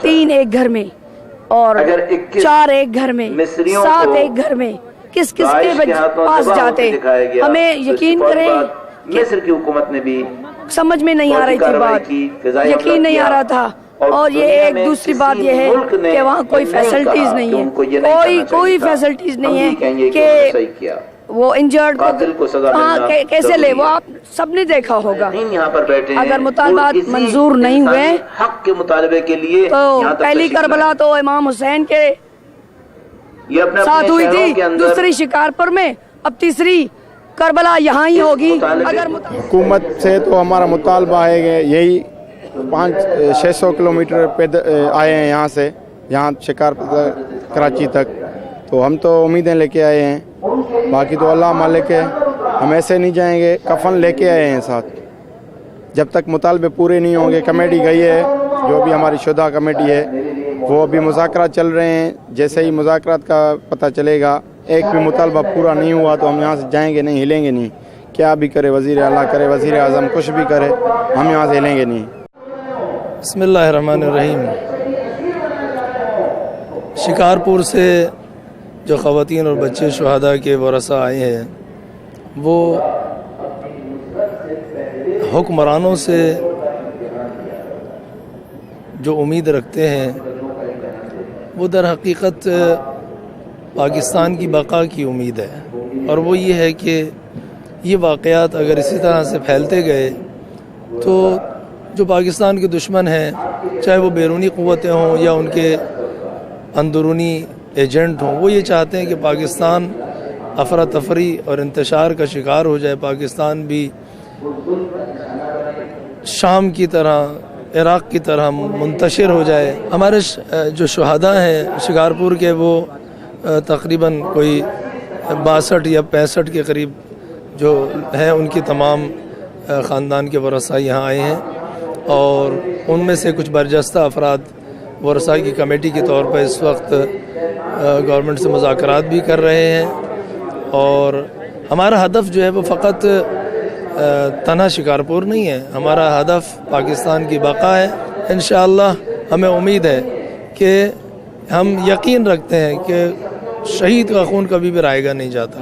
3 ایک گھر میں اور 4 ایک گھر میں 7 ایک گھر میں کس کس کے پاس جاتے؟ ہمیں یقین کریں مصر کی حکومت نے بھی سمجھ میں نہیں آ رہی تھی بات، یقین نہیں آ رہا تھا۔ اور یہ ایک دوسری بات یہ ہے کہ وہاں کوئی فیسلٹیز نہیں ہے، کوئی فیسلٹیز نہیں ہے کہ وہ انجرڈ کو کیسے لے، وہ آپ سب نے دیکھا ہوگا۔ اگر مطالبات منظور نہیں ہوئے حق کے مطالبے کے لیے تو پہلی کربلا تو امام حسین کے ساتھ ہوئی تھی، دوسری شکارپور میں، اب تیسری کربلا یہاں ہی ہوگی۔ اگر حکومت سے تو ہمارا مطالبہ ہے کہ یہی 500-600 کلومیٹر آئے ہیں یہاں سے، یہاں شکارپور کراچی تک، تو ہم تو امیدیں لے کے آئے ہیں، باقی تو اللہ مالک ہے، ہم ایسے نہیں جائیں گے۔ کفن لے کے آئے ہیں ساتھ، جب تک مطالبے پورے نہیں ہوں گے۔ کمیٹی گئی ہے، جو بھی ہماری شدہ کمیٹی ہے، وہ ابھی مذاکرات چل رہے ہیں، جیسے ہی مذاکرات کا پتہ چلے گا، ایک بھی مطالبہ پورا نہیں ہوا تو ہم یہاں سے جائیں گے نہیں، ہلیں گے نہیں۔ کیا بھی کرے وزیر اعلیٰ کرے، وزیر اعظم کچھ بھی کرے، ہم یہاں سے ہلیں گے نہیں۔ بسم اللہ الرحمن الرحیم۔ شکارپور سے جو خواتین اور بچے شہداء کے ورثاء آئے ہیں، وہ حکمرانوں سے جو امید رکھتے ہیں وہ در حقیقت پاکستان کی بقا کی امید ہے، اور وہ یہ ہے کہ یہ واقعات اگر اسی طرح سے پھیلتے گئے تو جو پاکستان کے دشمن ہیں، چاہے وہ بیرونی قوتیں ہوں یا ان کے اندرونی ایجنٹ ہوں، وہ یہ چاہتے ہیں کہ پاکستان افراتفری اور انتشار کا شکار ہو جائے، پاکستان بھی شام کی طرح، عراق کی طرح منتشر ہو جائے۔ ہمارے جو شہداء ہیں شکارپور کے، وہ تقریباً کوئی 62 یا 65 کے قریب جو ہیں، ان کی تمام خاندان کے ورثاء یہاں آئے ہیں، اور ان میں سے کچھ برجستہ افراد ورثاء کی کمیٹی کے طور پر اس وقت گورنمنٹ سے مذاکرات بھی کر رہے ہیں، اور ہمارا ہدف جو ہے وہ فقط تنہا شکارپور نہیں ہے، ہمارا ہدف پاکستان کی بقا ہے۔ انشاءاللہ ہمیں امید ہے کہ ہم یقین رکھتے ہیں کہ شہید کا خون کبھی بھی رائے گا نہیں جاتا۔